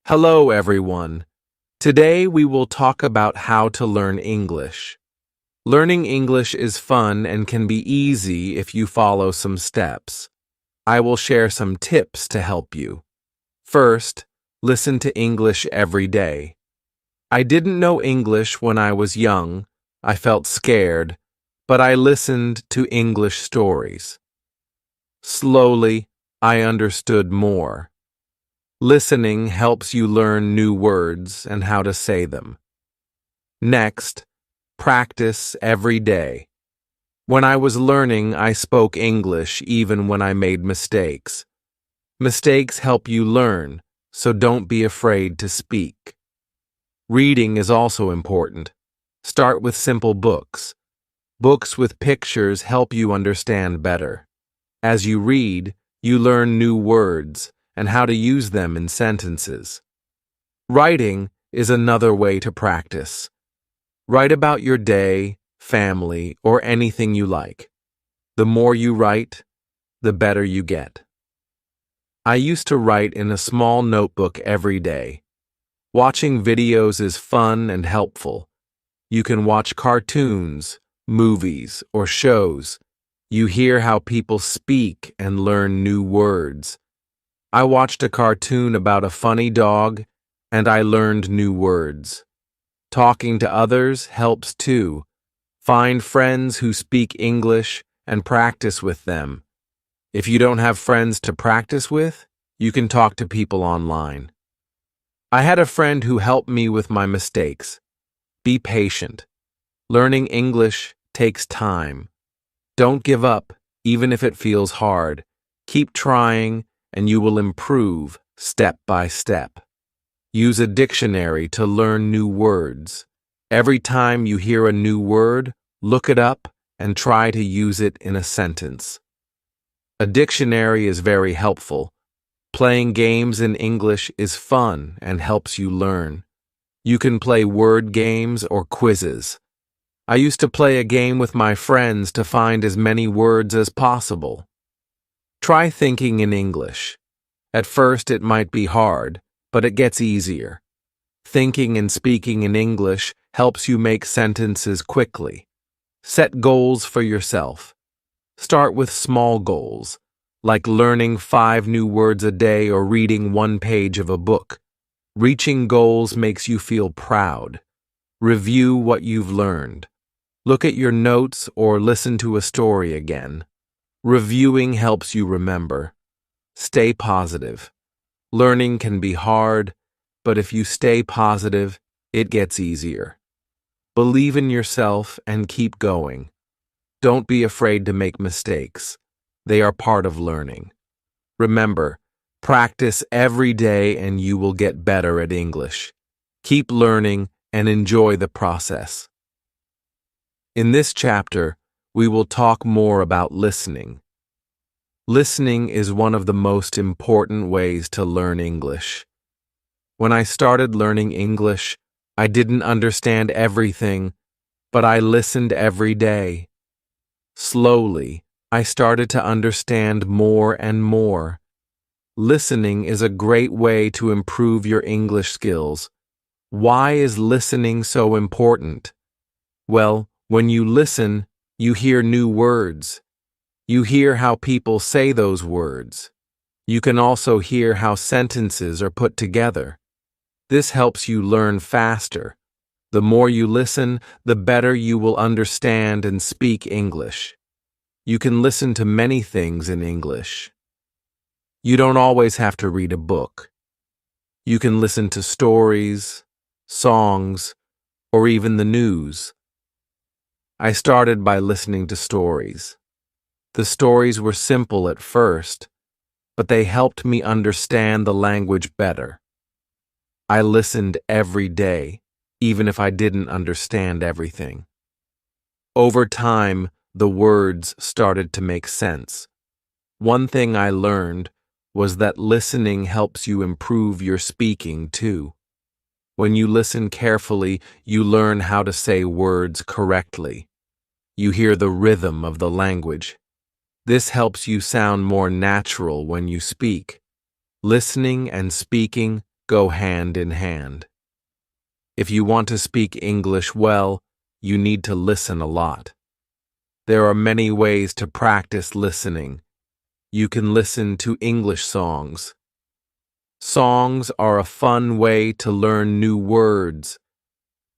Hello, everyone. Today we will talk about how to learn English. Learning English is fun and can be easy if you follow some steps. I will share some tips to help you. First, listen to English every day. I didn't know English when I was young. I felt scared, but I listened to English stories. Slowly, I understood more. Listening helps you learn new words and how to say them. Next, practice every day. When I was learning, I spoke English even when I made mistakes. Mistakes help you learn, so don't be afraid to speak. Reading is also important. Start with simple books. Books with pictures help you understand better. As you read, you learn new words and how to use them in sentences. Writing is another way to practice. Write about your day, family, or anything you like. The more you write, the better you get. I used to write in a small notebook every day. Watching videos is fun and helpful. You can watch cartoons, movies, or shows. You hear how people speak and learn new words. I watched a cartoon about a funny dog, and I learned new words. Talking to others helps too. Find friends who speak English and practice with them. If you don't have friends to practice with, you can talk to people online. I had a friend who helped me with my mistakes. Be patient. Learning English takes time. Don't give up, even if it feels hard. Keep trying, and you will improve step by step. Use a dictionary to learn new words. Every time you hear a new word, look it up and try to use it in a sentence. A dictionary is very helpful. Playing games in English is fun and helps you learn. You can play word games or quizzes. I used to play a game with my friends to find as many words as possible. Try thinking in English. At first it might be hard, but it gets easier. Thinking and speaking in English helps you make sentences quickly. Set goals for yourself. Start with small goals, like learning 5 new words a day or reading 1 page of a book. Reaching goals makes you feel proud. Review what you've learned. Look at your notes or listen to a story again. Reviewing helps you remember. Stay positive. Learning can be hard, but if you stay positive, it gets easier. Believe in yourself and keep going. Don't be afraid to make mistakes. They are part of learning. Remember, practice every day and you will get better at English. Keep learning and enjoy the process. In this chapter, we will talk more about listening. Listening is one of the most important ways to learn English. When I started learning English, I didn't understand everything, but I listened every day. Slowly, I started to understand more and more. Listening is a great way to improve your English skills. Why is listening so important? Well, when you listen, you hear new words. You hear how people say those words. You can also hear how sentences are put together. This helps you learn faster. The more you listen, the better you will understand and speak English. You can listen to many things in English. You don't always have to read a book. You can listen to stories, songs, or even the news. I started by listening to stories. The stories were simple at first, but they helped me understand the language better. I listened every day, even if I didn't understand everything. Over time, the words started to make sense. One thing I learned was that listening helps you improve your speaking too. When you listen carefully, you learn how to say words correctly. You hear the rhythm of the language. This helps you sound more natural when you speak. Listening and speaking go hand in hand. If you want to speak English well, you need to listen a lot. There are many ways to practice listening. You can listen to English songs. Songs are a fun way to learn new words.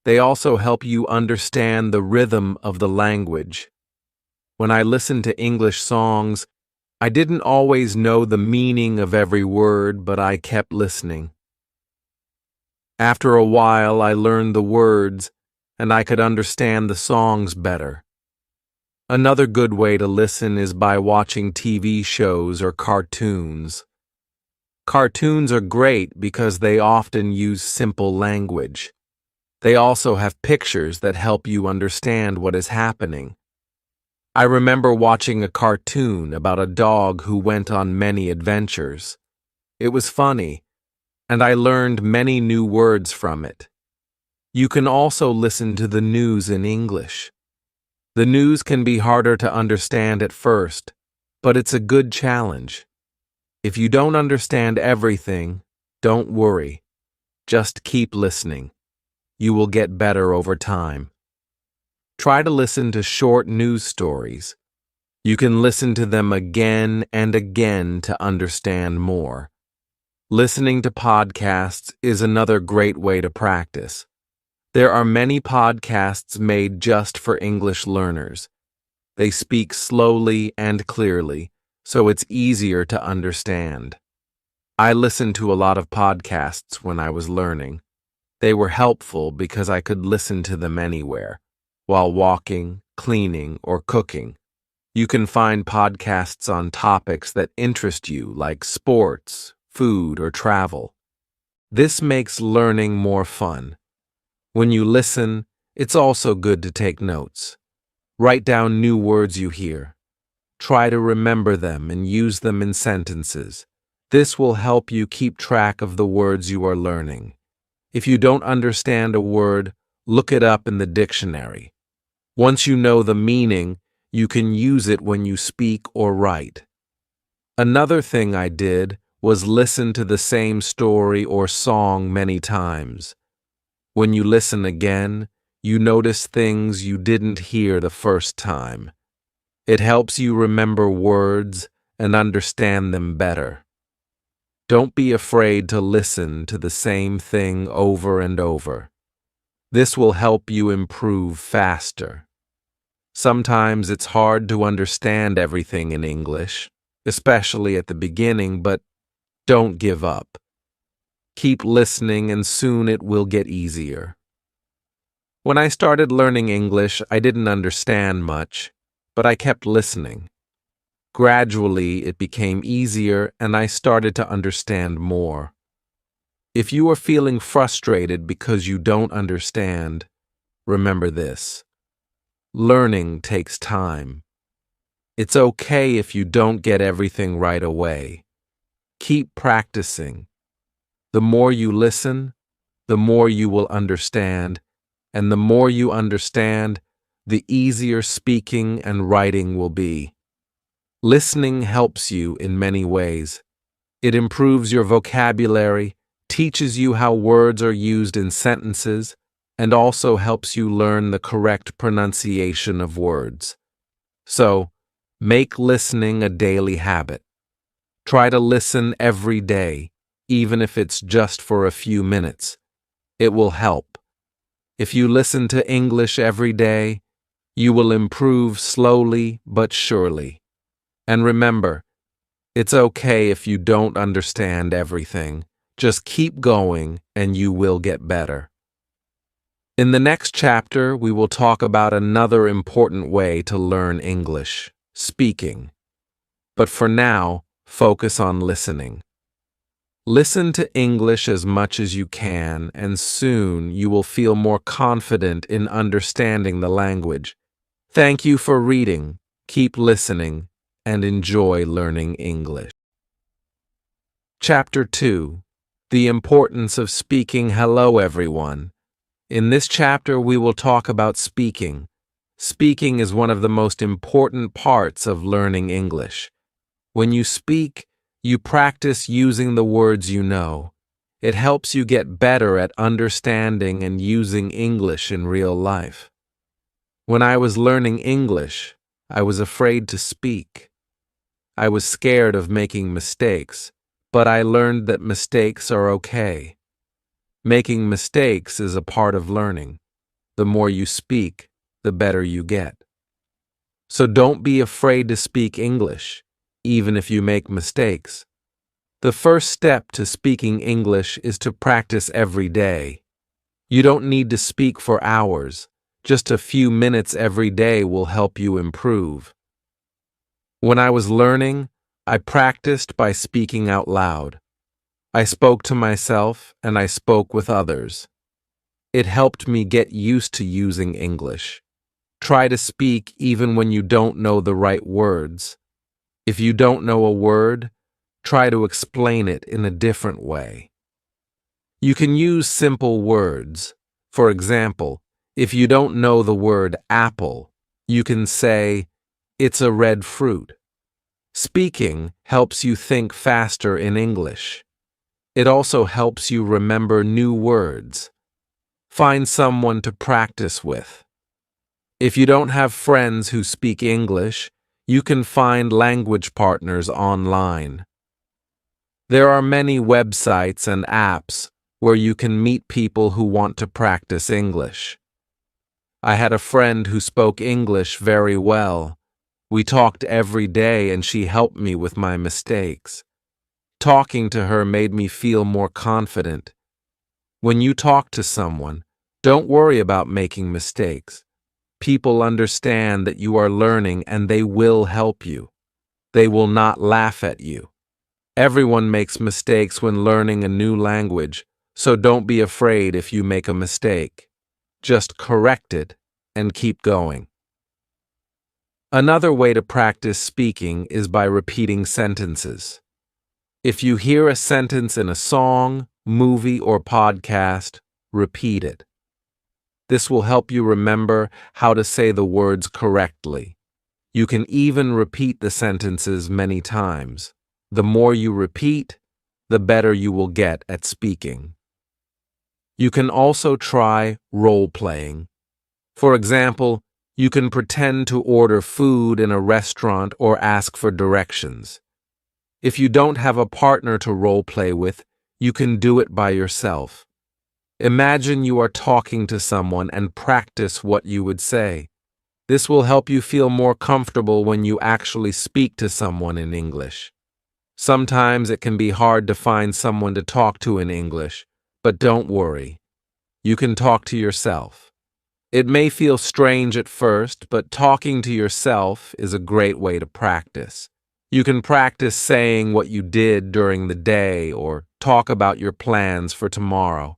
They also help you understand the rhythm of the language. When I listened to English songs, I didn't always know the meaning of every word, but I kept listening. After a while, I learned the words, and I could understand the songs better. Another good way to listen is by watching TV shows or cartoons. Cartoons are great because they often use simple language. They also have pictures that help you understand what is happening. I remember watching a cartoon about a dog who went on many adventures. It was funny, and I learned many new words from it. You can also listen to the news in English. The news can be harder to understand at first, but it's a good challenge. If you don't understand everything, don't worry. Just keep listening. You will get better over time. Try to listen to short news stories. You can listen to them again and again to understand more. Listening to podcasts is another great way to practice. There are many podcasts made just for English learners. They speak slowly and clearly, so it's easier to understand. I listened to a lot of podcasts when I was learning. They were helpful because I could listen to them anywhere, while walking, cleaning, or cooking. You can find podcasts on topics that interest you, like sports, food, or travel. This makes learning more fun. When you listen, it's also good to take notes. Write down new words you hear. Try to remember them and use them in sentences. This will help you keep track of the words you are learning. If you don't understand a word, look it up in the dictionary. Once you know the meaning, you can use it when you speak or write. Another thing I did was listen to the same story or song many times. When you listen again, you notice things you didn't hear the first time. It helps you remember words and understand them better. Don't be afraid to listen to the same thing over and over. This will help you improve faster. Sometimes it's hard to understand everything in English, especially at the beginning, but don't give up. Keep listening and soon it will get easier. When I started learning English, I didn't understand much, but I kept listening. Gradually, it became easier and I started to understand more. If you are feeling frustrated because you don't understand, remember this. Learning takes time. It's okay if you don't get everything right away. Keep practicing. The more you listen, the more you will understand, and the more you understand, the easier speaking and writing will be. Listening helps you in many ways. It improves your vocabulary, teaches you how words are used in sentences, and also helps you learn the correct pronunciation of words. So, make listening a daily habit. Try to listen every day, even if it's just for a few minutes. It will help. If you listen to English every day, you will improve slowly but surely. And remember, it's okay if you don't understand everything. Just keep going and you will get better. In the next chapter, we will talk about another important way to learn English, speaking. But for now, focus on listening. Listen to English as much as you can, and soon you will feel more confident in understanding the language. Thank you for reading. Keep listening and enjoy learning English. Chapter 2. The Importance of Speaking. Hello, everyone. In this chapter, we will talk about speaking. Speaking is one of the most important parts of learning English. When you speak, you practice using the words you know. It helps you get better at understanding and using English in real life. When I was learning English, I was afraid to speak. I was scared of making mistakes, but I learned that mistakes are okay. Making mistakes is a part of learning. The more you speak, the better you get. So don't be afraid to speak English, even if you make mistakes. The first step to speaking English is to practice every day. You don't need to speak for hours. Just a few minutes every day will help you improve. When I was learning, I practiced by speaking out loud. I spoke to myself and I spoke with others. It helped me get used to using English. Try to speak even when you don't know the right words. If you don't know a word, try to explain it in a different way. You can use simple words. For example, if you don't know the word apple, you can say, "It's a red fruit." Speaking helps you think faster in English. It also helps you remember new words. Find someone to practice with. If you don't have friends who speak English, you can find language partners online. There are many websites and apps where you can meet people who want to practice English. I had a friend who spoke English very well. We talked every day and she helped me with my mistakes. Talking to her made me feel more confident. When you talk to someone, don't worry about making mistakes. People understand that you are learning and they will help you. They will not laugh at you. Everyone makes mistakes when learning a new language, so don't be afraid if you make a mistake. Just correct it and keep going. Another way to practice speaking is by repeating sentences. If you hear a sentence in a song, movie, or podcast, repeat it. This will help you remember how to say the words correctly. You can even repeat the sentences many times. The more you repeat, the better you will get at speaking. You can also try role-playing. For example, you can pretend to order food in a restaurant or ask for directions. If you don't have a partner to role-play with, you can do it by yourself. Imagine you are talking to someone and practice what you would say. This will help you feel more comfortable when you actually speak to someone in English. Sometimes it can be hard to find someone to talk to in English, but don't worry. You can talk to yourself. It may feel strange at first, but talking to yourself is a great way to practice. You can practice saying what you did during the day or talk about your plans for tomorrow.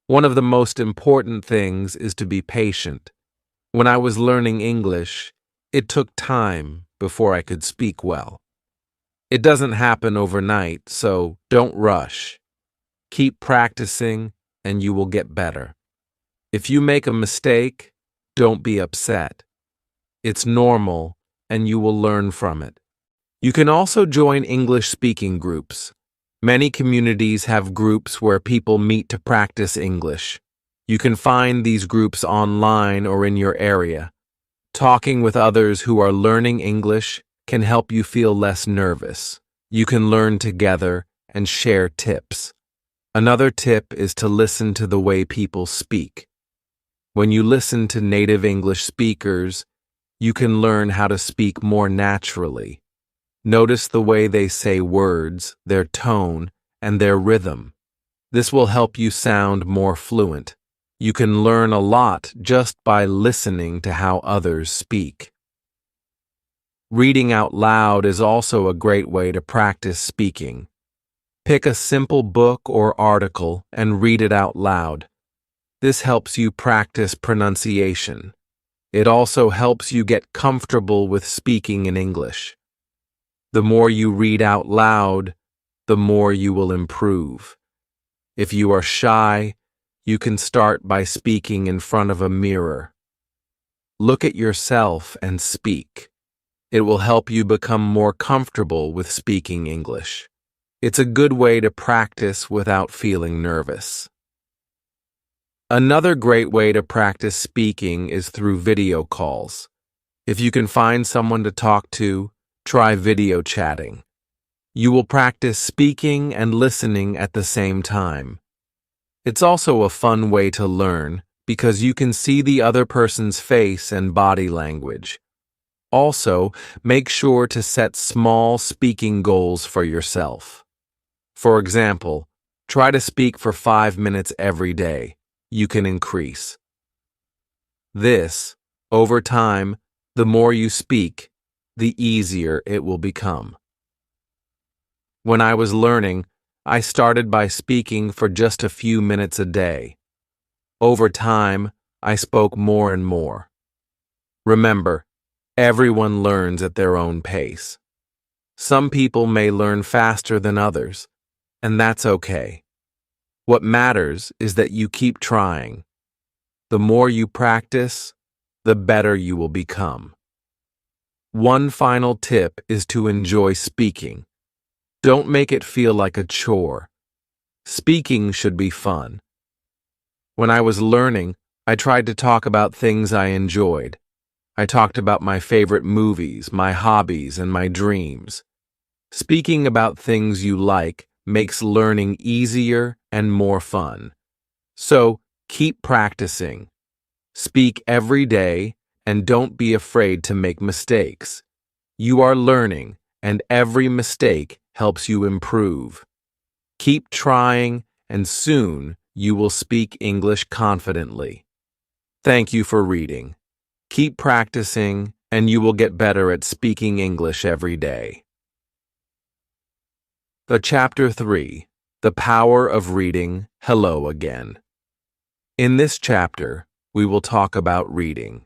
One of the most important things is to be patient. When I was learning English, it took time before I could speak well. It doesn't happen overnight, so don't rush. Keep practicing and you will get better. If you make a mistake, don't be upset. It's normal and you will learn from it. You can also join English speaking groups. Many communities have groups where people meet to practice English. You can find these groups online or in your area. Talking with others who are learning English can help you feel less nervous. You can learn together and share tips. Another tip is to listen to the way people speak. When you listen to native English speakers, you can learn how to speak more naturally. Notice the way they say words, their tone, and their rhythm. This will help you sound more fluent. You can learn a lot just by listening to how others speak. Reading out loud is also a great way to practice speaking. Pick a simple book or article and read it out loud. This helps you practice pronunciation. It also helps you get comfortable with speaking in English. The more you read out loud, the more you will improve. If you are shy, you can start by speaking in front of a mirror. Look at yourself and speak. It will help you become more comfortable with speaking English. It's a good way to practice without feeling nervous. Another great way to practice speaking is through video calls. If you can find someone to talk to, try video chatting. You will practice speaking and listening at the same time. It's also a fun way to learn because you can see the other person's face and body language. Also, make sure to set small speaking goals for yourself. For example, try to speak for 5 minutes every day. You can increase. This, over time, the more you speak, the easier it will become. When I was learning, I started by speaking for just a few minutes a day. Over time, I spoke more and more. Remember, everyone learns at their own pace. Some people may learn faster than others, and that's okay. What matters is that you keep trying. The more you practice, the better you will become. One final tip is to enjoy speaking. Don't make it feel like a chore. Speaking should be fun. When I was learning, I tried to talk about things I enjoyed. I talked about my favorite movies, my hobbies, and my dreams. Speaking about things you like makes learning easier and more fun. So, keep practicing. Speak every day and don't be afraid to make mistakes. You are learning, and every mistake helps you improve. Keep trying, and soon you will speak English confidently. Thank you for reading. Keep practicing, and you will get better at speaking English every day. Chapter 3, The Power of Reading. Hello again. In this chapter, we will talk about reading.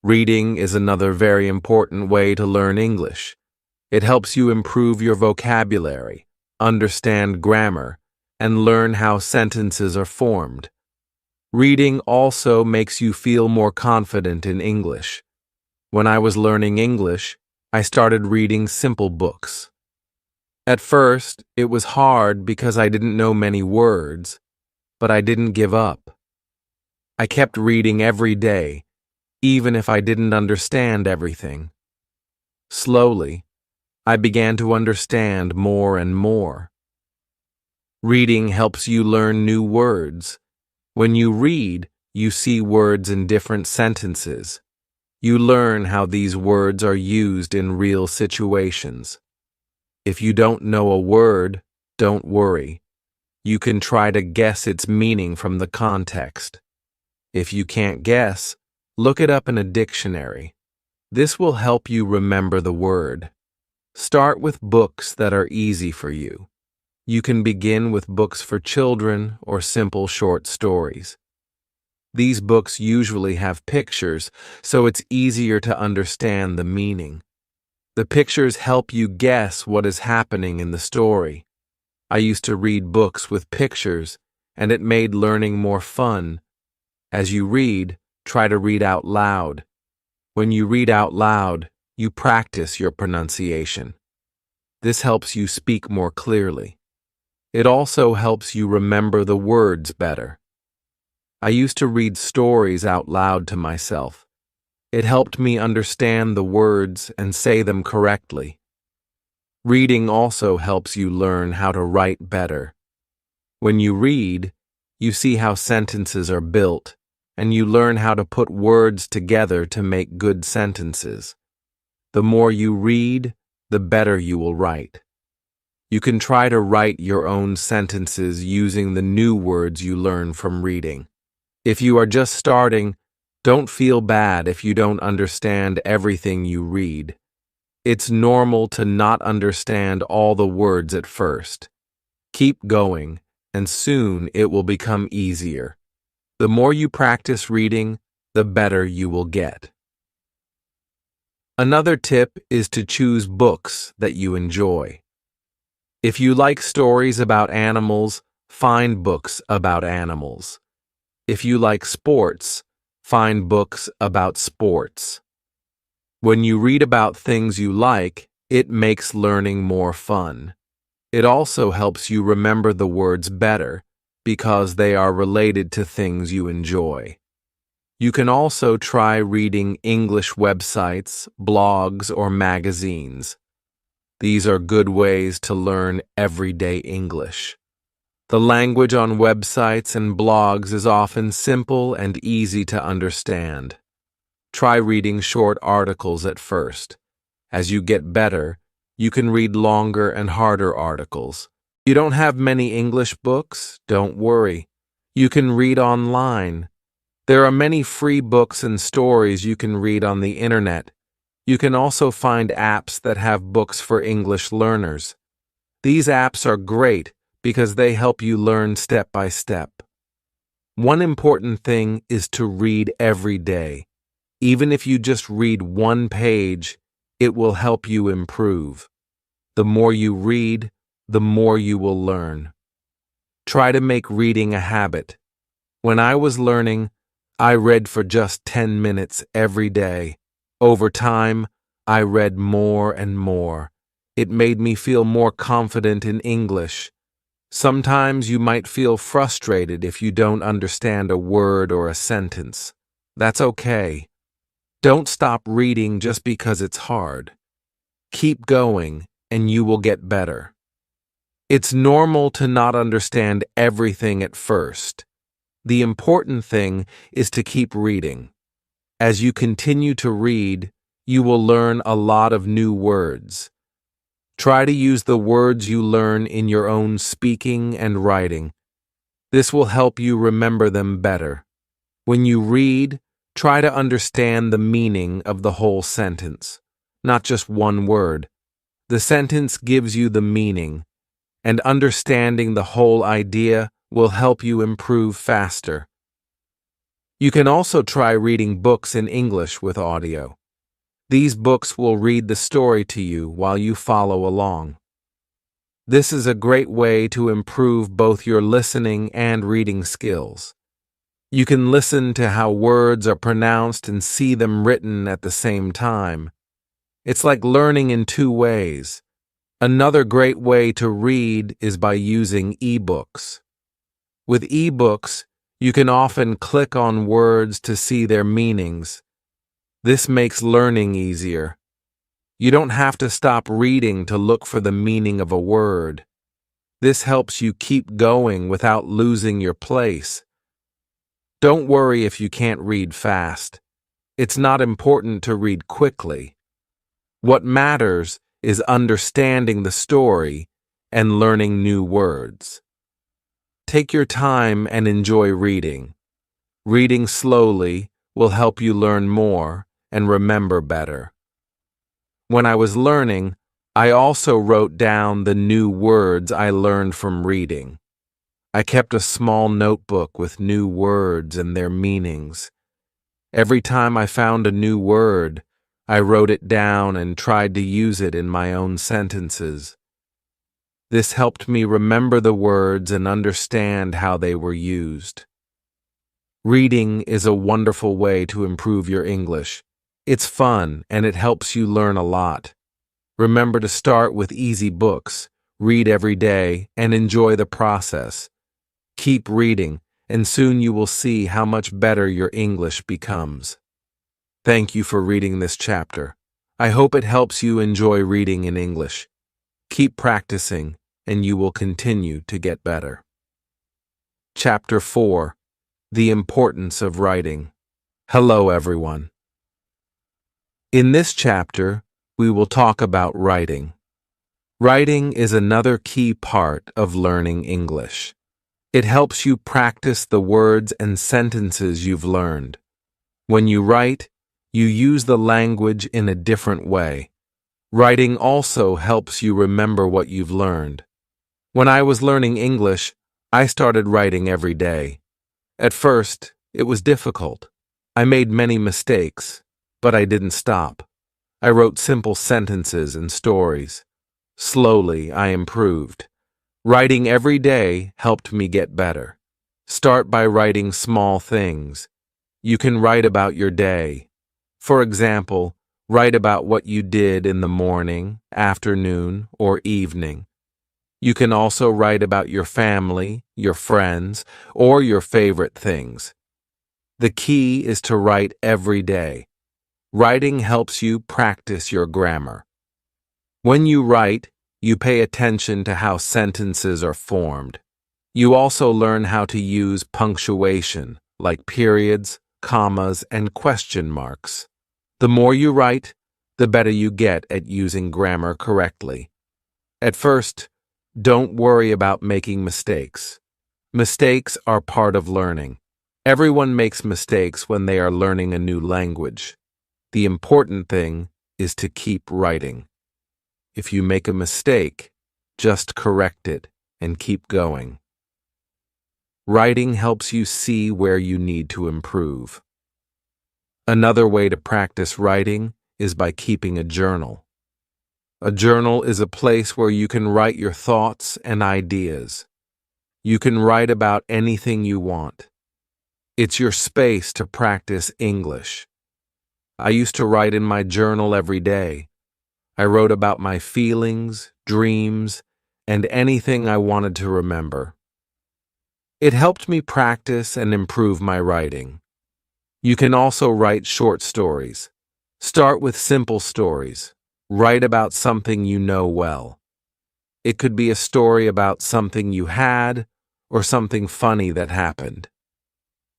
Reading is another very important way to learn English. It helps you improve your vocabulary, understand grammar, and learn how sentences are formed. Reading also makes you feel more confident in English. When I was learning English, I started reading simple books. At first, it was hard because I didn't know many words, but I didn't give up. I kept reading every day, even if I didn't understand everything. Slowly, I began to understand more and more. Reading helps you learn new words. When you read, you see words in different sentences. You learn how these words are used in real situations. If you don't know a word, don't worry. You can try to guess its meaning from the context. If you can't guess, look it up in a dictionary. This will help you remember the word. Start with books that are easy for you. You can begin with books for children or simple short stories. These books usually have pictures, so it's easier to understand the meaning. The pictures help you guess what is happening in the story. I used to read books with pictures, and it made learning more fun. As you read, try to read out loud. When you read out loud, you practice your pronunciation. This helps you speak more clearly. It also helps you remember the words better. I used to read stories out loud to myself. It helped me understand the words and say them correctly. Reading also helps you learn how to write better. When you read, you see how sentences are built, and you learn how to put words together to make good sentences. The more you read, the better you will write. You can try to write your own sentences using the new words you learn from reading. If you are just starting, don't feel bad if you don't understand everything you read. It's normal to not understand all the words at first. Keep going, and soon it will become easier. The more you practice reading, the better you will get. Another tip is to choose books that you enjoy. If you like stories about animals, find books about animals. If you like sports, find books about sports. When you read about things you like, it makes learning more fun. It also helps you remember the words better because they are related to things you enjoy. You can also try reading English websites, blogs, or magazines. These are good ways to learn everyday English. The language on websites and blogs is often simple and easy to understand. Try reading short articles at first. As you get better, you can read longer and harder articles. If you don't have many English books, don't worry. You can read online. There are many free books and stories you can read on the internet. You can also find apps that have books for English learners. These apps are great because they help you learn step by step. One important thing is to read every day. Even if you just read one page, it will help you improve. The more you read, the more you will learn. Try to make reading a habit. When I was learning, I read for just 10 minutes every day. Over time, I read more and more. It made me feel more confident in English. Sometimes you might feel frustrated if you don't understand a word or a sentence. That's okay. Don't stop reading just because it's hard. Keep going, and you will get better. It's normal to not understand everything at first. The important thing is to keep reading. As you continue to read, you will learn a lot of new words. Try to use the words you learn in your own speaking and writing. This will help you remember them better. When you read, try to understand the meaning of the whole sentence, not just one word. The sentence gives you the meaning, and understanding the whole idea will help you improve faster. You can also try reading books in English with audio. These books will read the story to you while you follow along. This is a great way to improve both your listening and reading skills. You can listen to how words are pronounced and see them written at the same time. It's like learning in two ways. Another great way to read is by using ebooks. With ebooks, you can often click on words to see their meanings. This makes learning easier. You don't have to stop reading to look for the meaning of a word. This helps you keep going without losing your place. Don't worry if you can't read fast. It's not important to read quickly. What matters is understanding the story and learning new words. Take your time and enjoy reading. Reading slowly will help you learn more and remember better. When I was learning, I also wrote down the new words I learned from reading. I kept a small notebook with new words and their meanings. Every time I found a new word, I wrote it down and tried to use it in my own sentences. This helped me remember the words and understand how they were used. Reading is a wonderful way to improve your English. It's fun and it helps you learn a lot. Remember to start with easy books, read every day, and enjoy the process. Keep reading, and soon you will see how much better your English becomes. Thank you for reading this chapter. I hope it helps you enjoy reading in English. Keep practicing, and you will continue to get better. Chapter 4: The Importance of Writing. Hello, everyone. In this chapter, we will talk about writing. Writing is another key part of learning English. It helps you practice the words and sentences you've learned. When you write, you use the language in a different way. Writing also helps you remember what you've learned. When I was learning English, I started writing every day. At first, it was difficult. I made many mistakes, but I didn't stop. I wrote simple sentences and stories. Slowly, I improved. Writing every day helped me get better. Start by writing small things. You can write about your day. For example, write about what you did in the morning, afternoon, or evening. You can also write about your family, your friends, or your favorite things. The key is to write every day. Writing helps you practice your grammar. When you write, you pay attention to how sentences are formed. You also learn how to use punctuation, like periods, commas, and question marks. The more you write, the better you get at using grammar correctly. At first, don't worry about making mistakes. Mistakes are part of learning. Everyone makes mistakes when they are learning a new language. The important thing is to keep writing. If you make a mistake, just correct it and keep going. Writing helps you see where you need to improve. Another way to practice writing is by keeping a journal. A journal is a place where you can write your thoughts and ideas. You can write about anything you want. It's your space to practice English. I used to write in my journal every day. I wrote about my feelings, dreams, and anything I wanted to remember. It helped me practice and improve my writing. You can also write short stories. Start with simple stories. Write about something you know well. It could be a story about something you had or something funny that happened.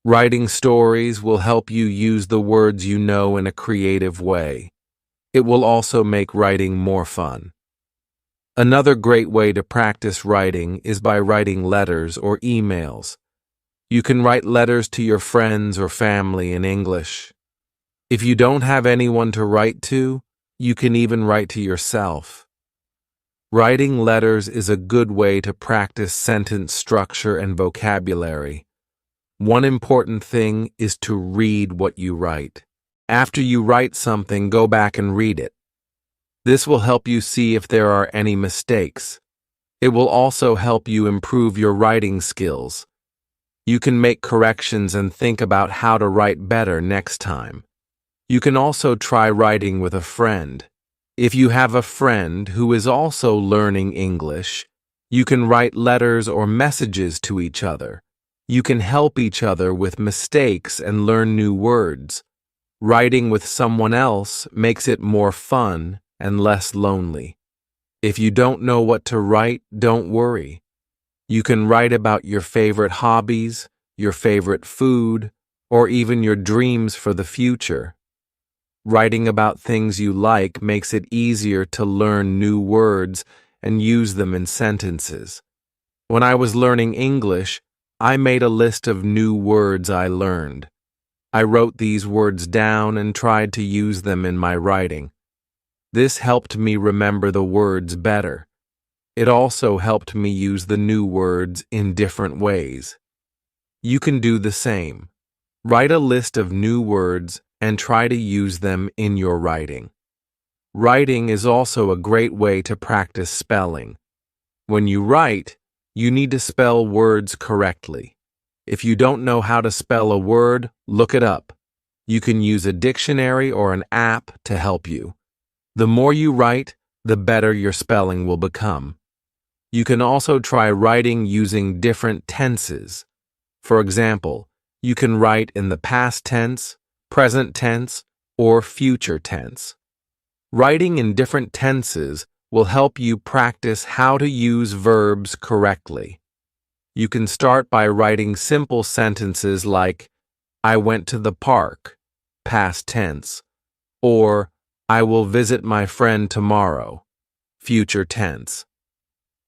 Writing stories will help you use the words you know in a creative way. It will also make writing more fun. Another great way to practice writing is by writing letters or emails. You can write letters to your friends or family in English. If you don't have anyone to write to, you can even write to yourself. Writing letters is a good way to practice sentence structure and vocabulary. One important thing is to read what you write. After you write something, go back and read it. This will help you see if there are any mistakes. It will also help you improve your writing skills. You can make corrections and think about how to write better next time. You can also try writing with a friend. If you have a friend who is also learning English, you can write letters or messages to each other. You can help each other with mistakes and learn new words. Writing with someone else makes it more fun and less lonely. If you don't know what to write, don't worry. You can write about your favorite hobbies, your favorite food, or even your dreams for the future. Writing about things you like makes it easier to learn new words and use them in sentences. When I was learning English, I made a list of new words I learned. I wrote these words down and tried to use them in my writing. This helped me remember the words better. It also helped me use the new words in different ways. You can do the same. Write a list of new words and try to use them in your writing. Writing is also a great way to practice spelling. When you write, you need to spell words correctly. If you don't know how to spell a word, look it up. You can use a dictionary or an app to help you. The more you write, the better your spelling will become. You can also try writing using different tenses. For example, you can write in the past tense, present tense, or future tense. Writing in different tenses will help you practice how to use verbs correctly. You can start by writing simple sentences like, I went to the park, past tense, or I will visit my friend tomorrow, future tense.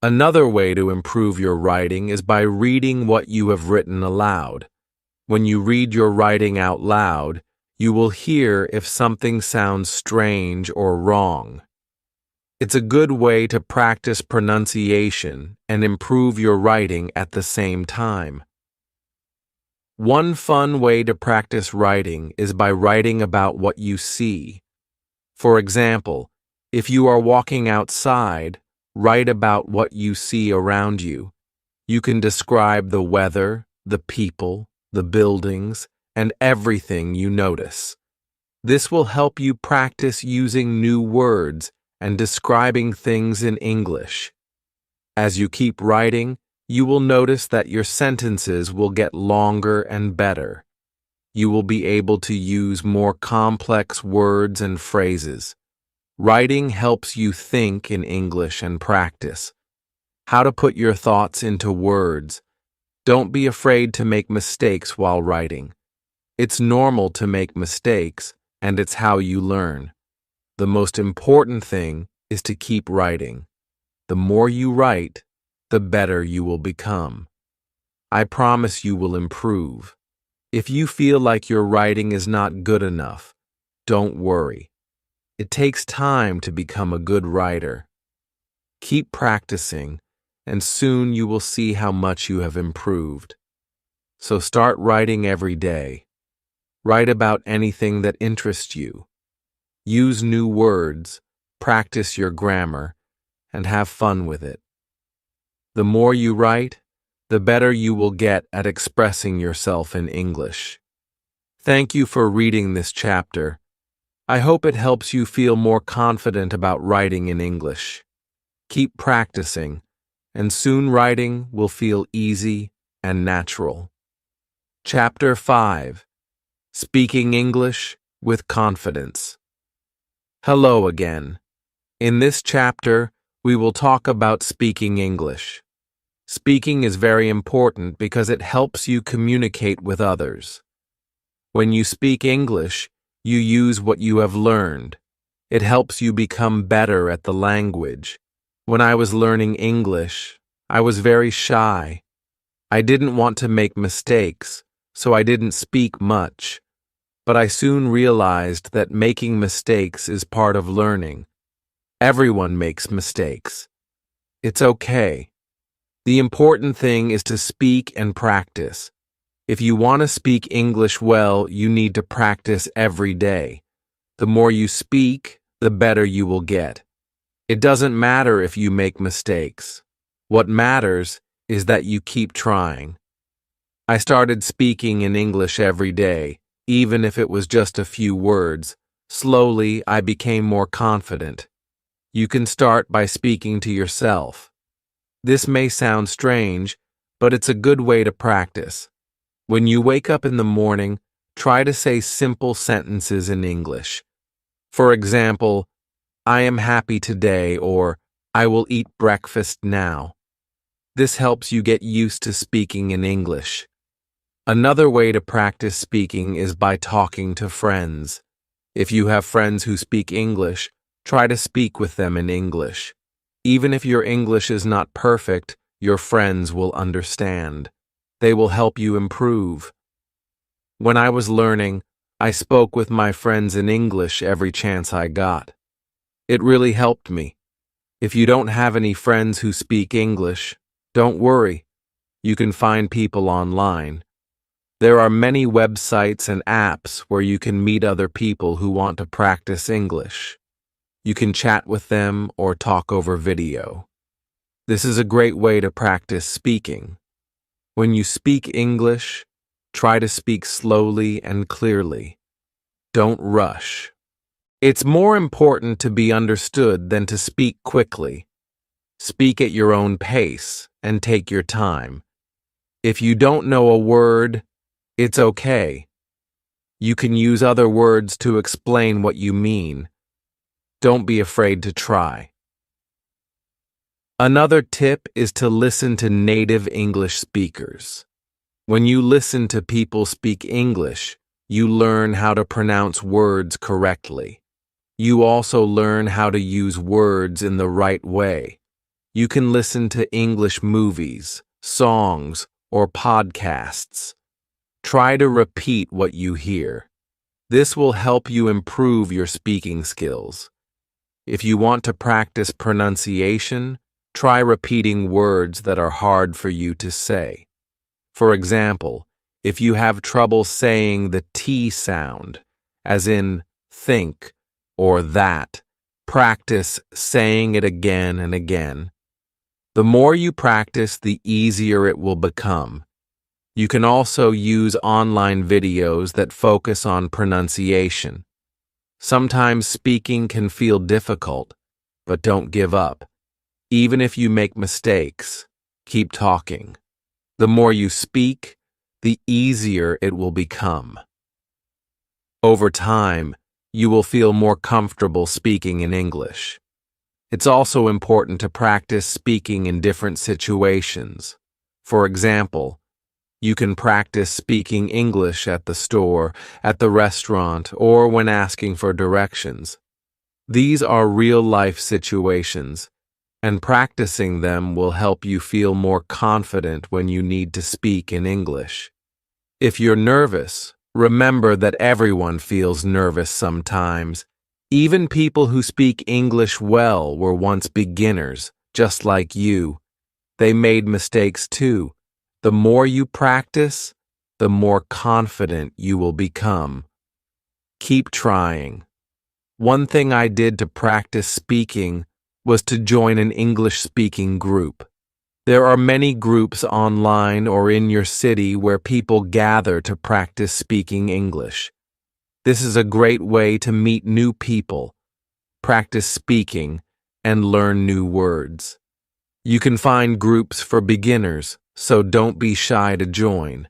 Another way to improve your writing is by reading what you have written aloud. When you read your writing out loud, you will hear if something sounds strange or wrong. It's a good way to practice pronunciation and improve your writing at the same time. One fun way to practice writing is by writing about what you see. For example, if you are walking outside, write about what you see around you. You can describe the weather, the people, the buildings, and everything you notice. This will help you practice using new words and describing things in English. As you keep writing, you will notice that your sentences will get longer and better. You will be able to use more complex words and phrases. Writing helps you think in English and practice how to put your thoughts into words. Don't be afraid to make mistakes while writing. It's normal to make mistakes, and it's how you learn. The most important thing is to keep writing. The more you write, the better you will become. I promise you will improve. If you feel like your writing is not good enough, don't worry. It takes time to become a good writer. Keep practicing, and soon you will see how much you have improved. So start writing every day. Write about anything that interests you. Use new words, practice your grammar, and have fun with it. The more you write, the better you will get at expressing yourself in English. Thank you for reading this chapter. I hope it helps you feel more confident about writing in English. Keep practicing, and soon writing will feel easy and natural. Chapter 5. Speaking English with Confidence. Hello again. In this chapter, we will talk about speaking English. Speaking is very important because it helps you communicate with others. When you speak English, you use what you have learned. It helps you become better at the language. When I was learning English, I was very shy. I didn't want to make mistakes, so I didn't speak much. But I soon realized that making mistakes is part of learning. Everyone makes mistakes. It's okay. The important thing is to speak and practice. If you want to speak English well, you need to practice every day. The more you speak, the better you will get. It doesn't matter if you make mistakes. What matters is that you keep trying. I started speaking in English every day, even if it was just a few words. Slowly, I became more confident. You can start by speaking to yourself. This may sound strange, but it's a good way to practice. When you wake up in the morning, try to say simple sentences in English. For example, I am happy today, or I will eat breakfast now. This helps you get used to speaking in English. Another way to practice speaking is by talking to friends. If you have friends who speak English, try to speak with them in English. Even if your English is not perfect, your friends will understand. They will help you improve. When I was learning, I spoke with my friends in English every chance I got. It really helped me. If you don't have any friends who speak English, don't worry. You can find people online. There are many websites and apps where you can meet other people who want to practice English. You can chat with them or talk over video. This is a great way to practice speaking. When you speak English, try to speak slowly and clearly. Don't rush. It's more important to be understood than to speak quickly. Speak at your own pace and take your time. If you don't know a word, it's okay. You can use other words to explain what you mean. Don't be afraid to try. Another tip is to listen to native English speakers. When you listen to people speak English, you learn how to pronounce words correctly. You also learn how to use words in the right way. You can listen to English movies, songs, or podcasts. Try to repeat what you hear. This will help you improve your speaking skills. If you want to practice pronunciation, try repeating words that are hard for you to say. For example, if you have trouble saying the T sound, as in think or that, practice saying it again and again. The more you practice, the easier it will become. You can also use online videos that focus on pronunciation. Sometimes speaking can feel difficult, but don't give up. Even if you make mistakes, keep talking. The more you speak, the easier it will become. Over time, you will feel more comfortable speaking in English. It's also important to practice speaking in different situations. For example, you can practice speaking English at the store, at the restaurant, or when asking for directions. These are real-life situations, and practicing them will help you feel more confident when you need to speak in English. If you're nervous, remember that everyone feels nervous sometimes. Even people who speak English well were once beginners, just like you. They made mistakes too. The more you practice, the more confident you will become. Keep trying. One thing I did to practice speaking was to join an English-speaking group. There are many groups online or in your city where people gather to practice speaking English. This is a great way to meet new people, practice speaking, and learn new words. You can find groups for beginners, so don't be shy to join.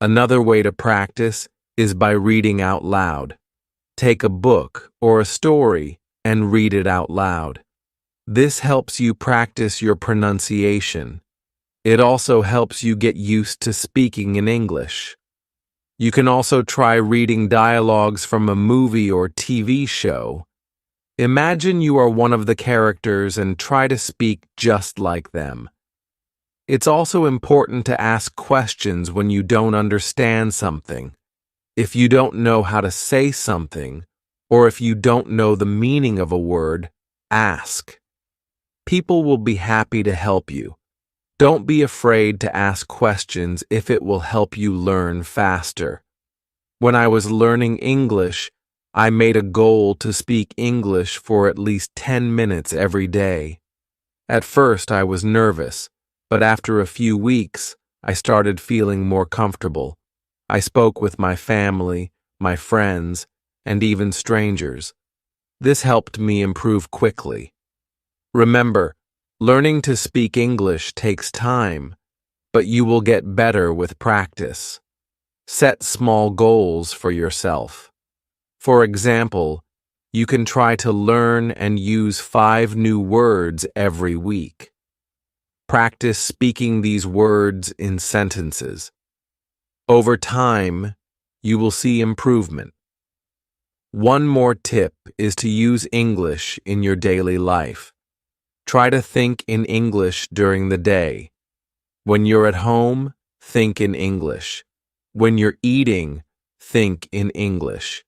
Another way to practice is by reading out loud. Take a book or a story and read it out loud. This helps you practice your pronunciation. It also helps you get used to speaking in English. You can also try reading dialogues from a movie or TV show. Imagine you are one of the characters and try to speak just like them. It's also important to ask questions when you don't understand something. If you don't know how to say something, or if you don't know the meaning of a word, ask. People will be happy to help you. Don't be afraid to ask questions if it will help you learn faster. When I was learning English, I made a goal to speak English for at least 10 minutes every day. At first, I was nervous, but after a few weeks, I started feeling more comfortable. I spoke with my family, my friends, and even strangers. This helped me improve quickly. Remember, learning to speak English takes time, but you will get better with practice. Set small goals for yourself. For example, you can try to learn and use 5 new words every week. Practice speaking these words in sentences. Over time, you will see improvement. One more tip is to use English in your daily life. Try to think in English during the day. When you're at home, think in English. When you're eating, think in English.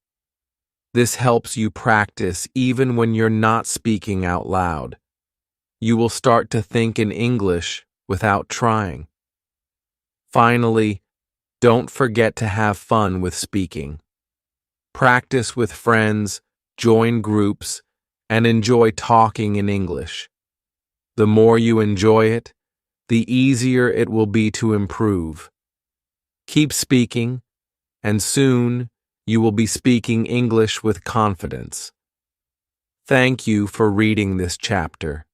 This helps you practice even when you're not speaking out loud. You will start to think in English without trying. Finally, don't forget to have fun with speaking. Practice with friends, join groups, and enjoy talking in English. The more you enjoy it, the easier it will be to improve. Keep speaking, and soon you will be speaking English with confidence. Thank you for reading this chapter.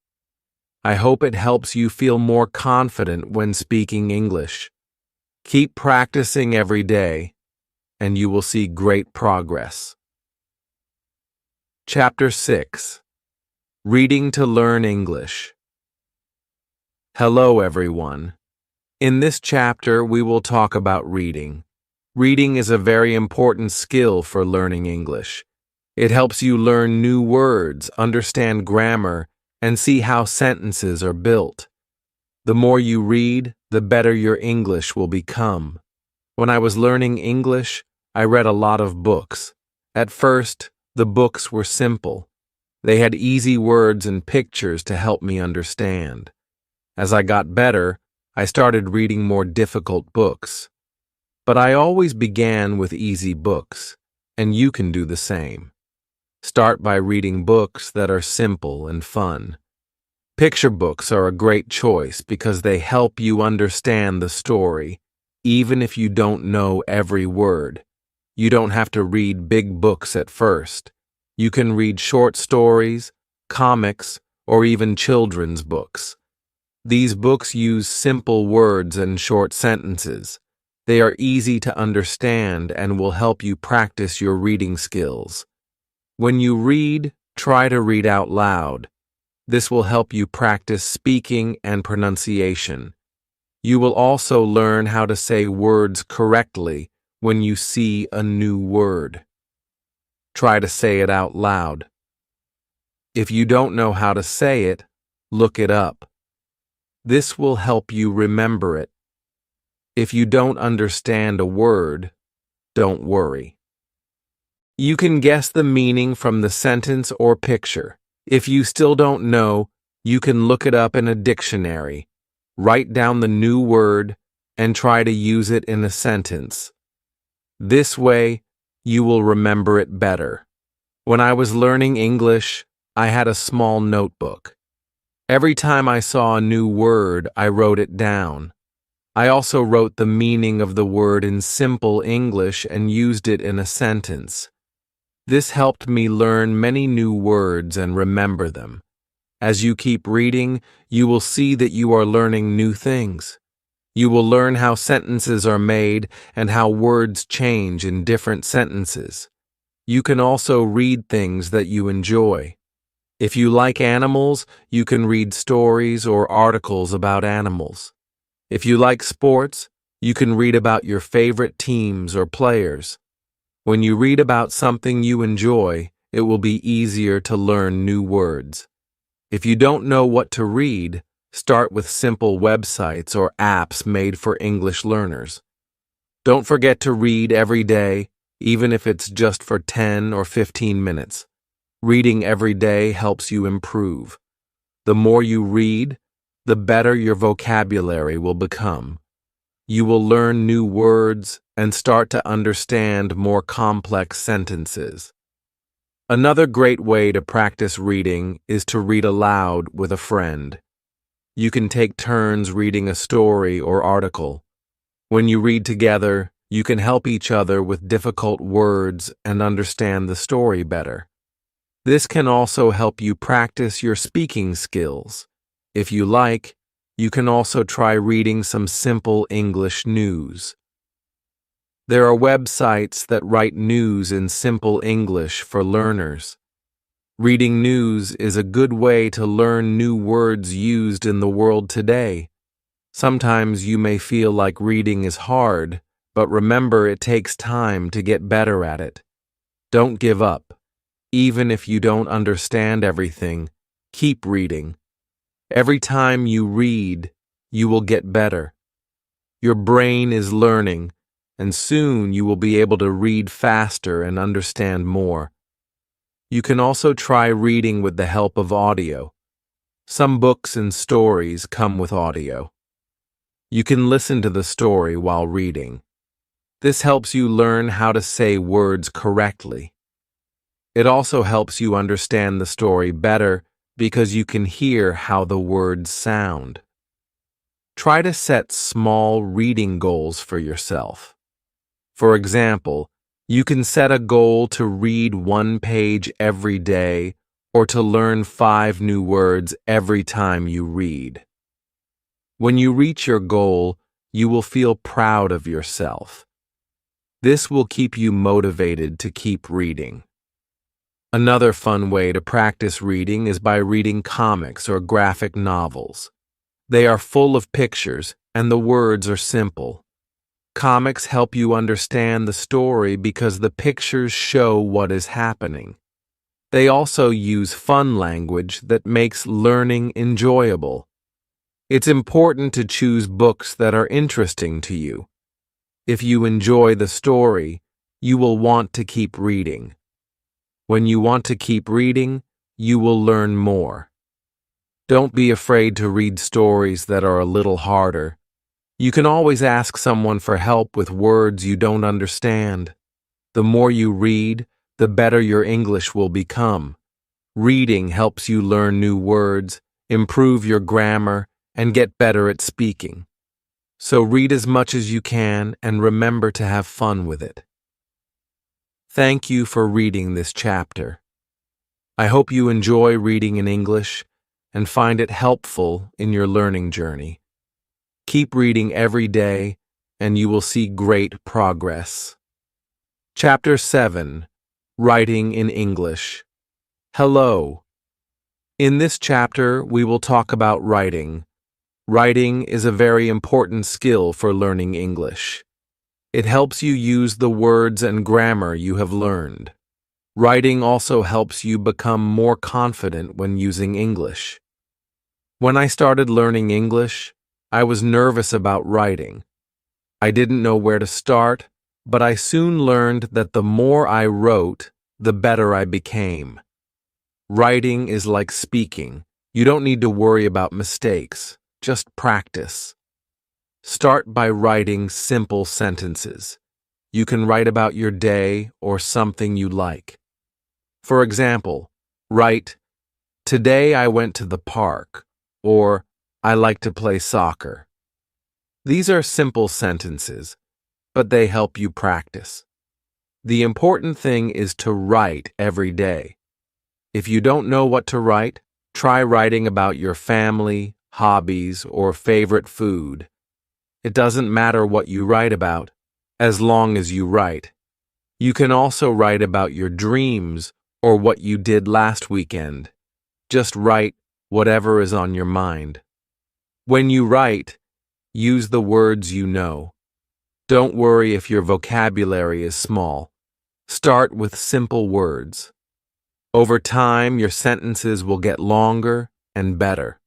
I hope it helps you feel more confident when speaking English. Keep practicing every day, and you will see great progress. Chapter 6. Reading to Learn English. Hello, everyone. In this chapter, we will talk about reading. Reading is a very important skill for learning English. It helps you learn new words, understand grammar, and see how sentences are built. The more you read, the better your English will become. When I was learning English, I read a lot of books. At first, the books were simple. They had easy words and pictures to help me understand. As I got better, I started reading more difficult books. But I always began with easy books, and you can do the same. Start by reading books that are simple and fun. Picture books are a great choice because they help you understand the story, even if you don't know every word. You don't have to read big books at first. You can read short stories, comics, or even children's books. These books use simple words and short sentences. They are easy to understand and will help you practice your reading skills. When you read, try to read out loud. This will help you practice speaking and pronunciation. You will also learn how to say words correctly when you see a new word. Try to say it out loud. If you don't know how to say it, look it up. This will help you remember it. If you don't understand a word, don't worry. You can guess the meaning from the sentence or picture. If you still don't know, you can look it up in a dictionary. Write down the new word and try to use it in a sentence. This way, you will remember it better. When I was learning English, I had a small notebook. Every time I saw a new word, I wrote it down. I also wrote the meaning of the word in simple English and used it in a sentence. This helped me learn many new words and remember them. As you keep reading, you will see that you are learning new things. You will learn how sentences are made and how words change in different sentences. You can also read things that you enjoy. If you like animals, you can read stories or articles about animals. If you like sports, you can read about your favorite teams or players. When you read about something you enjoy, it will be easier to learn new words. If you don't know what to read, start with simple websites or apps made for English learners. Don't forget to read every day, even if it's just for 10 or 15 minutes. Reading every day helps you improve. The more you read, the better your vocabulary will become. You will learn new words and start to understand more complex sentences. Another great way to practice reading is to read aloud with a friend. You can take turns reading a story or article. When you read together, you can help each other with difficult words and understand the story better. This can also help you practice your speaking skills. If you like, you can also try reading some simple English news. There are websites that write news in simple English for learners. Reading news is a good way to learn new words used in the world today. Sometimes you may feel like reading is hard, but remember it takes time to get better at it. Don't give up. Even if you don't understand everything, keep reading. Every time you read, you will get better. Your brain is learning, and soon you will be able to read faster and understand more. You can also try reading with the help of audio. Some books and stories come with audio. You can listen to the story while reading. This helps you learn how to say words correctly. It also helps you understand the story better because you can hear how the words sound. Try to set small reading goals for yourself. For example, you can set a goal to read 1 page every day or to learn 5 new words every time you read. When you reach your goal, you will feel proud of yourself. This will keep you motivated to keep reading. Another fun way to practice reading is by reading comics or graphic novels. They are full of pictures, and the words are simple. Comics help you understand the story because the pictures show what is happening. They also use fun language that makes learning enjoyable. It's important to choose books that are interesting to you. If you enjoy the story, you will want to keep reading. When you want to keep reading, you will learn more. Don't be afraid to read stories that are a little harder. You can always ask someone for help with words you don't understand. The more you read, the better your English will become. Reading helps you learn new words, improve your grammar, and get better at speaking. So read as much as you can and remember to have fun with it. Thank you for reading this chapter. I hope you enjoy reading in English, and find it helpful in your learning journey. Keep reading every day, and you will see great progress. Chapter 7. Writing in English. Hello. In this chapter, we will talk about writing. Writing is a very important skill for learning English. It helps you use the words and grammar you have learned. Writing also helps you become more confident when using English. When I started learning English, I was nervous about writing. I didn't know where to start, but I soon learned that the more I wrote, the better I became. Writing is like speaking. You don't need to worry about mistakes. Just practice. Start by writing simple sentences. You can write about your day or something you like. For example, write, "Today I went to the park," or "I like to play soccer." These are simple sentences, but they help you practice. The important thing is to write every day. If you don't know what to write, try writing about your family, hobbies, or favorite food. It doesn't matter what you write about, as long as you write. You can also write about your dreams or what you did last weekend. Just write whatever is on your mind. When you write, use the words you know. Don't worry if your vocabulary is small. Start with simple words. Over time, your sentences will get longer and better.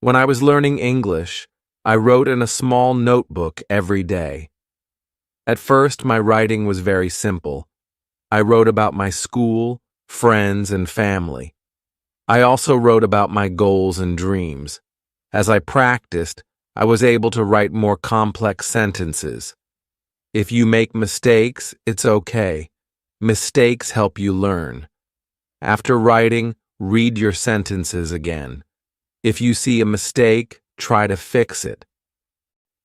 When I was learning English, I wrote in a small notebook every day. At first, my writing was very simple. I wrote about my school, friends, and family. I also wrote about my goals and dreams. As I practiced, I was able to write more complex sentences. If you make mistakes, it's okay. Mistakes help you learn. After writing, read your sentences again. If you see a mistake, try to fix it.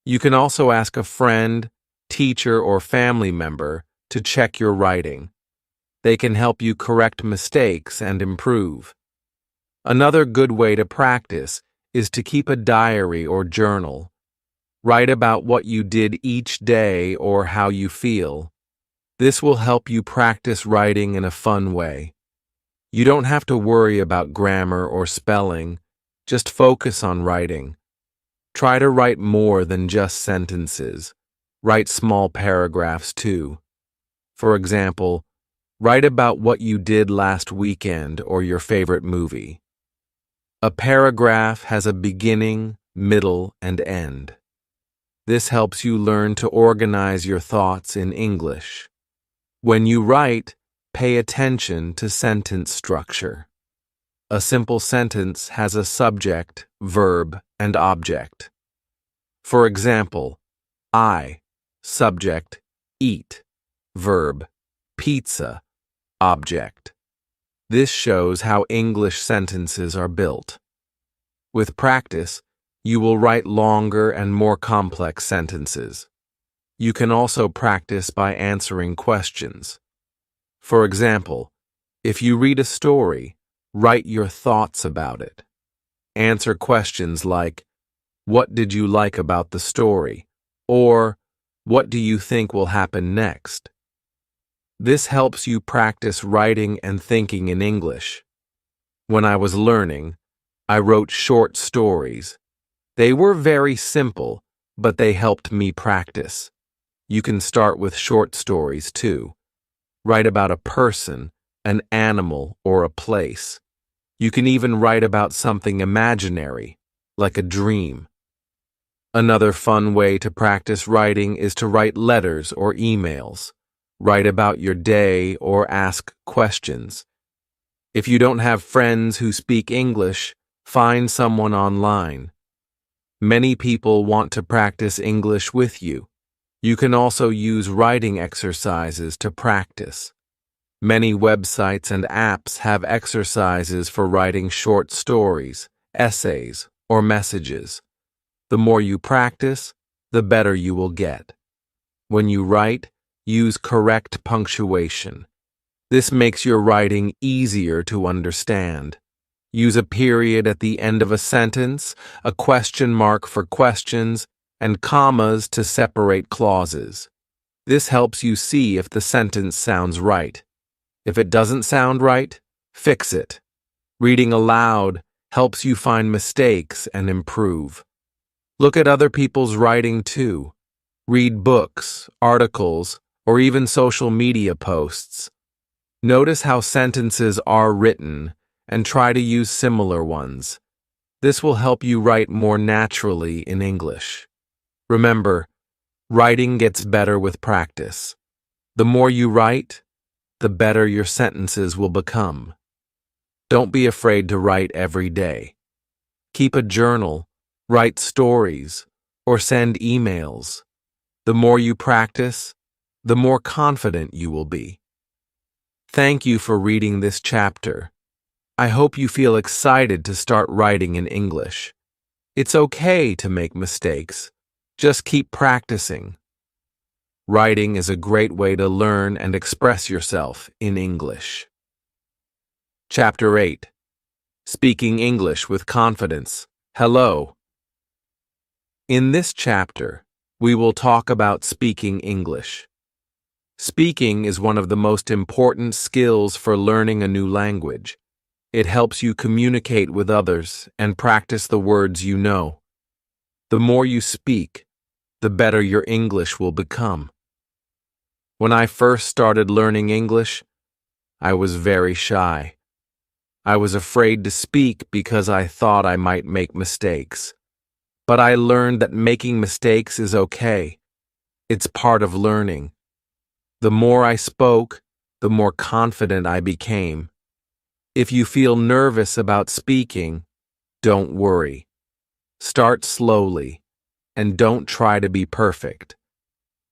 You can also ask a friend, teacher, or family member to check your writing. They can help you correct mistakes and improve. Another good way to practice is to keep a diary or journal. Write about what you did each day or how you feel. This will help you practice writing in a fun way. You don't have to worry about grammar or spelling. Just focus on writing. Try to write more than just sentences. Write small paragraphs too. For example, write about what you did last weekend or your favorite movie. A paragraph has a beginning, middle, and end. This helps you learn to organize your thoughts in English. When you write, pay attention to sentence structure. A simple sentence has a subject, verb, and object. For example, I, subject, eat, verb, pizza, object. This shows how English sentences are built. With practice, you will write longer and more complex sentences. You can also practice by answering questions. For example, if you read a story, write your thoughts about it. Answer questions like, "What did you like about the story?" or "What do you think will happen next?" This helps you practice writing and thinking in English. When I was learning, I wrote short stories. They were very simple, but they helped me practice. You can start with short stories too. Write about a person, an animal, or a place. You can even write about something imaginary, like a dream. Another fun way to practice writing is to write letters or emails. Write about your day or ask questions. If you don't have friends who speak English, find someone online. Many people want to practice English with you. You can also use writing exercises to practice. Many websites and apps have exercises for writing short stories, essays, or messages. The more you practice, the better you will get. When you write, use correct punctuation. This makes your writing easier to understand. Use a period at the end of a sentence, a question mark for questions, and commas to separate clauses. This helps you see if the sentence sounds right. If it doesn't sound right, fix it. Reading aloud helps you find mistakes and improve. Look at other people's writing too. Read books, articles, or even social media posts. Notice how sentences are written and try to use similar ones. This will help you write more naturally in English. Remember, writing gets better with practice. The more you write, the better your sentences will become. Don't be afraid to write every day. Keep a journal, write stories, or send emails. The more you practice, the more confident you will be. Thank you for reading this chapter. I hope you feel excited to start writing in English. It's okay to make mistakes. Just keep practicing. Writing is a great way to learn and express yourself in English. Chapter 8. Speaking English with Confidence. Hello. In this chapter, we will talk about speaking English. Speaking is one of the most important skills for learning a new language. It helps you communicate with others and practice the words you know. The more you speak, the better your English will become. When I first started learning English, I was very shy. I was afraid to speak because I thought I might make mistakes. But I learned that making mistakes is okay. It's part of learning. The more I spoke, the more confident I became. If you feel nervous about speaking, don't worry. Start slowly, and don't try to be perfect.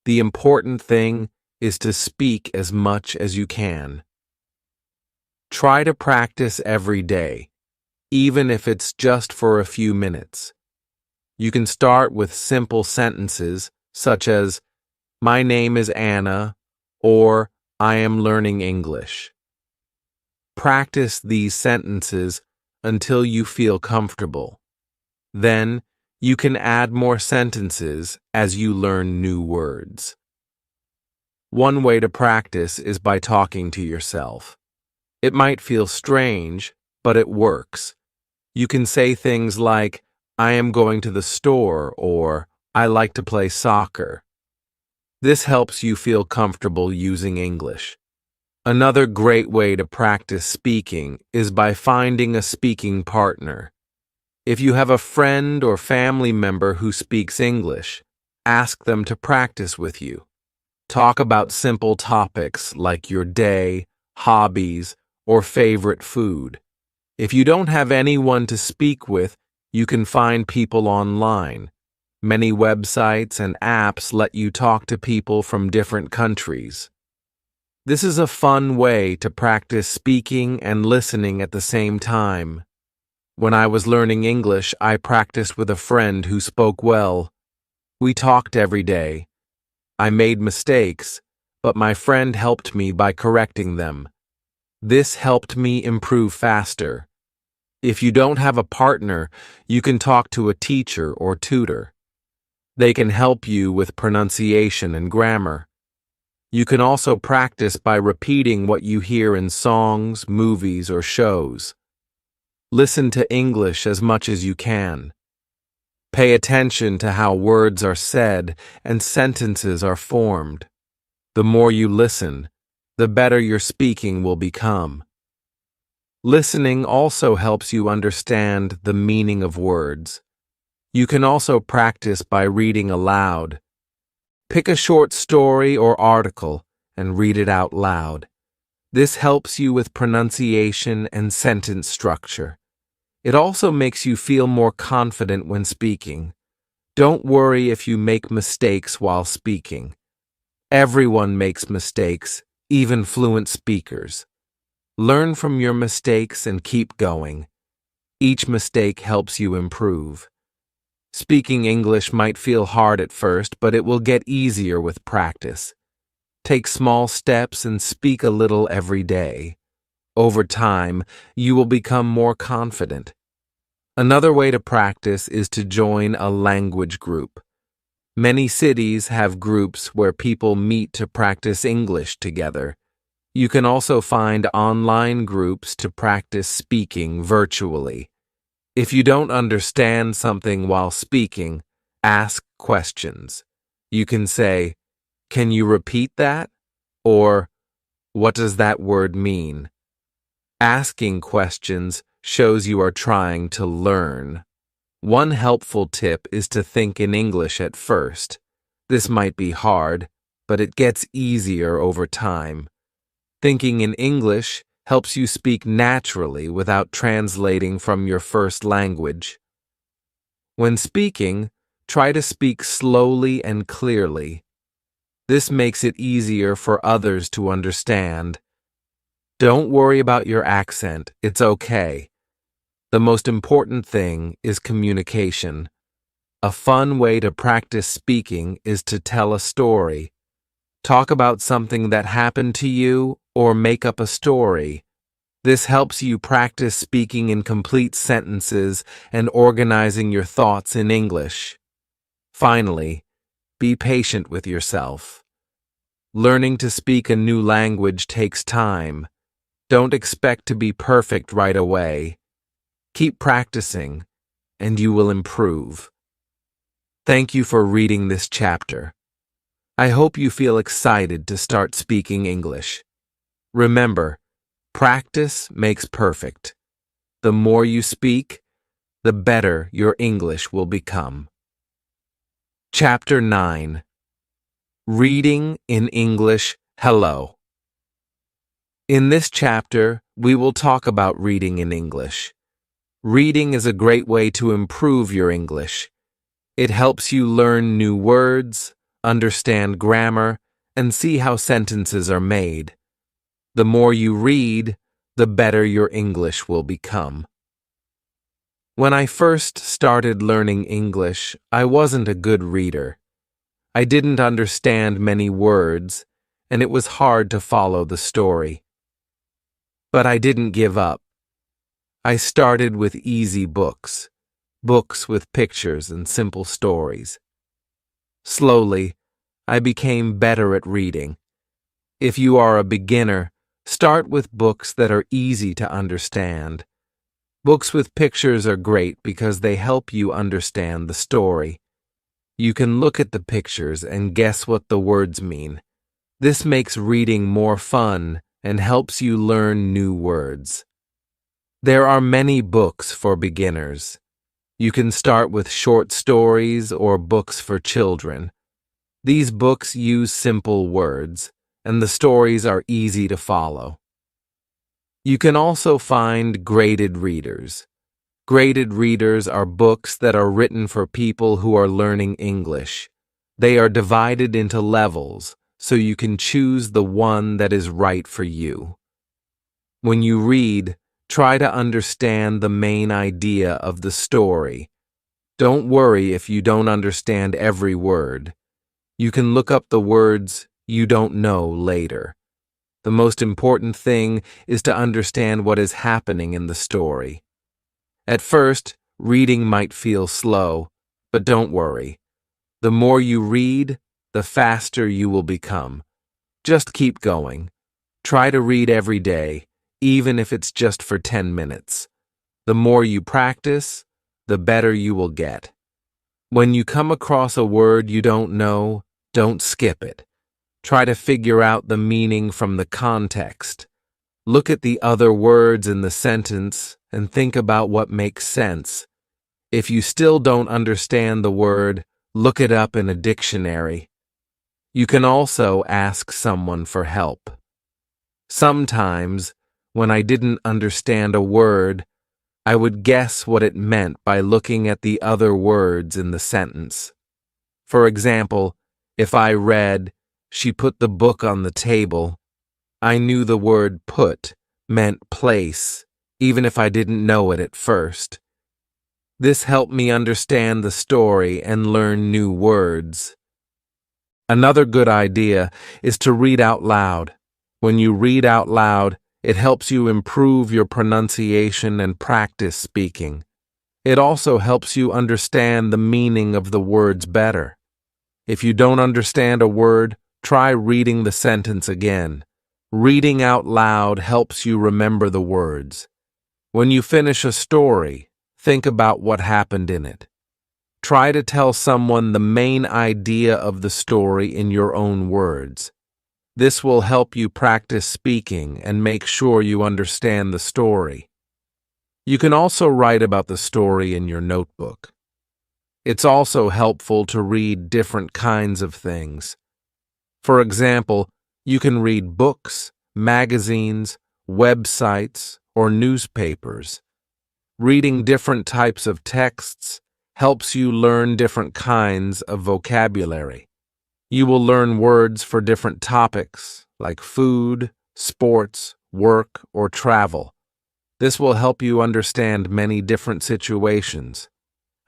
The important thing is to speak as much as you can. Try to practice every day, even if it's just for a few minutes. You can start with simple sentences such as, "My name is Anna," or "I am learning English." Practice these sentences until you feel comfortable. Then, you can add more sentences as you learn new words. One way to practice is by talking to yourself. It might feel strange, but it works. You can say things like, "I am going to the store," or "I like to play soccer." This helps you feel comfortable using English. Another great way to practice speaking is by finding a speaking partner. If you have a friend or family member who speaks English, ask them to practice with you. Talk about simple topics like your day, hobbies, or favorite food. If you don't have anyone to speak with, you can find people online. Many websites and apps let you talk to people from different countries. This is a fun way to practice speaking and listening at the same time. When I was learning English, I practiced with a friend who spoke well. We talked every day. I made mistakes, but my friend helped me by correcting them. This helped me improve faster. If you don't have a partner, you can talk to a teacher or tutor. They can help you with pronunciation and grammar. You can also practice by repeating what you hear in songs, movies, or shows. Listen to English as much as you can. Pay attention to how words are said and sentences are formed. The more you listen, the better your speaking will become. Listening also helps you understand the meaning of words. You can also practice by reading aloud. Pick a short story or article and read it out loud. This helps you with pronunciation and sentence structure. It also makes you feel more confident when speaking. Don't worry if you make mistakes while speaking. Everyone makes mistakes, even fluent speakers. Learn from your mistakes and keep going. Each mistake helps you improve. Speaking English might feel hard at first, but it will get easier with practice. Take small steps and speak a little every day. Over time, you will become more confident. Another way to practice is to join a language group. Many cities have groups where people meet to practice English together. You can also find online groups to practice speaking virtually. If you don't understand something while speaking, ask questions. You can say, "Can you repeat that?" Or, "What does that word mean?" Asking questions shows you are trying to learn. One helpful tip is to think in English at first. This might be hard, but it gets easier over time. Thinking in English helps you speak naturally without translating from your first language. When speaking, try to speak slowly and clearly. This makes it easier for others to understand. Don't worry about your accent, it's okay. The most important thing is communication. A fun way to practice speaking is to tell a story. Talk about something that happened to you or make up a story. This helps you practice speaking in complete sentences and organizing your thoughts in English. Finally, be patient with yourself. Learning to speak a new language takes time. Don't expect to be perfect right away. Keep practicing, and you will improve. Thank you for reading this chapter. I hope you feel excited to start speaking English. Remember, practice makes perfect. The more you speak, the better your English will become. Chapter 9. Reading in English, Hello. In this chapter, we will talk about reading in English. Reading is a great way to improve your English. It helps you learn new words, understand grammar, and see how sentences are made. The more you read, the better your English will become. When I first started learning English, I wasn't a good reader. I didn't understand many words, and it was hard to follow the story. But I didn't give up. I started with easy books with pictures and simple stories. Slowly, I became better at reading. If you are a beginner, start with books that are easy to understand. Books with pictures are great because they help you understand the story. You can look at the pictures and guess what the words mean. This makes reading more fun and helps you learn new words. There are many books for beginners. You can start with short stories or books for children. These books use simple words, and the stories are easy to follow. You can also find graded readers. Graded readers are books that are written for people who are learning English. They are divided into levels, so you can choose the one that is right for you. When you read, try to understand the main idea of the story. Don't worry if you don't understand every word. You can look up the words you don't know later. The most important thing is to understand what is happening in the story. At first, reading might feel slow, but don't worry. The more you read, the faster you will become. Just keep going. Try to read every day, even if it's just for 10 minutes. The more you practice, the better you will get. When you come across a word you don't know, don't skip it. Try to figure out the meaning from the context. Look at the other words in the sentence and think about what makes sense. If you still don't understand the word, look it up in a dictionary. You can also ask someone for help. Sometimes, when I didn't understand a word, I would guess what it meant by looking at the other words in the sentence. For example, if I read, "She put the book on the table," I knew the word "put" meant place, even if I didn't know it at first. This helped me understand the story and learn new words. Another good idea is to read out loud. When you read out loud, It helps you improve your pronunciation and practice speaking. It also helps you understand the meaning of the words better. If you don't understand a word, try reading the sentence again. Reading out loud helps you remember the words. When you finish a story, think about what happened in it. Try to tell someone the main idea of the story in your own words. This will help you practice speaking and make sure you understand the story. You can also write about the story in your notebook. It's also helpful to read different kinds of things. For example, you can read books, magazines, websites, or newspapers. Reading different types of texts helps you learn different kinds of vocabulary. You will learn words for different topics, like food, sports, work, or travel. This will help you understand many different situations.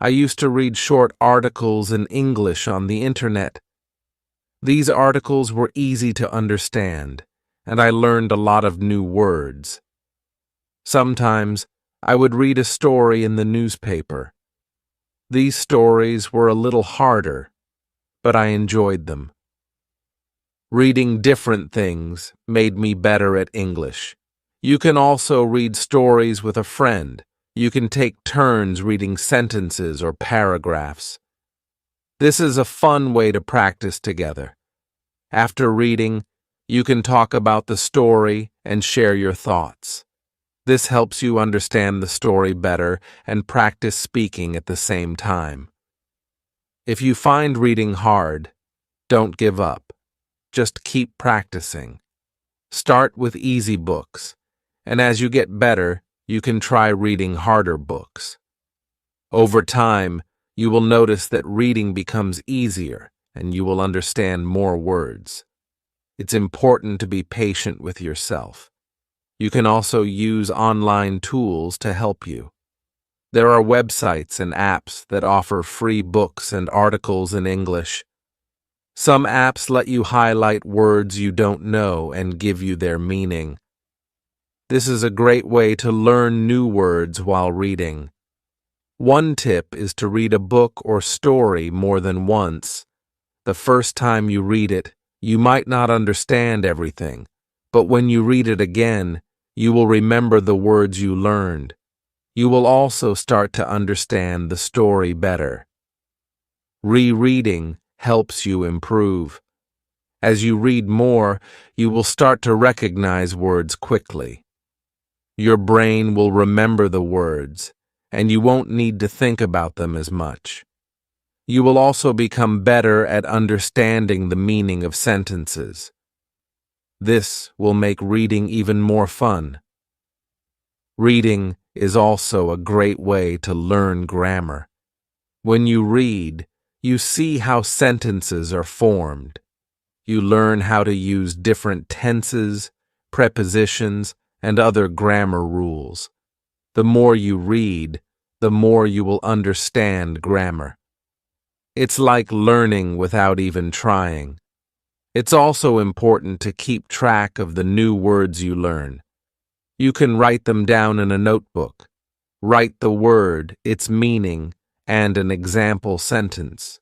I used to read short articles in English on the internet. These articles were easy to understand, and I learned a lot of new words. Sometimes I would read a story in the newspaper. These stories were a little harder, but I enjoyed them. Reading different things made me better at English. You can also read stories with a friend. You can take turns reading sentences or paragraphs. This is a fun way to practice together. After reading, you can talk about the story and share your thoughts. This helps you understand the story better and practice speaking at the same time. If you find reading hard, don't give up. Just keep practicing. Start with easy books, and as you get better, you can try reading harder books. Over time, you will notice that reading becomes easier and you will understand more words. It's important to be patient with yourself. You can also use online tools to help you. There are websites and apps that offer free books and articles in English. Some apps let you highlight words you don't know and give you their meaning. This is a great way to learn new words while reading. One tip is to read a book or story more than once. The first time you read it, you might not understand everything, but when you read it again, you will remember the words you learned. You will also start to understand the story better. Rereading helps you improve. As you read more, you will start to recognize words quickly. Your brain will remember the words, and you won't need to think about them as much. You will also become better at understanding the meaning of sentences. This will make reading even more fun. Reading is also a great way to learn grammar. When you read, you see how sentences are formed. You learn how to use different tenses, prepositions, and other grammar rules. The more you read, the more you will understand grammar. It's like learning without even trying. It's also important to keep track of the new words you learn. You can write them down in a notebook. Write the word, its meaning, and an example sentence.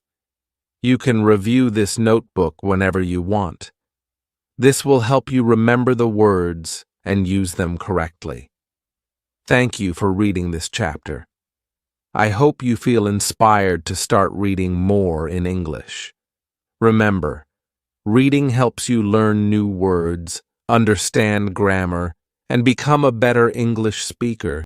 You can review this notebook whenever you want. This will help you remember the words and use them correctly. Thank you for reading this chapter. I hope you feel inspired to start reading more in English. Remember, reading helps you learn new words, understand grammar, and become a better English speaker.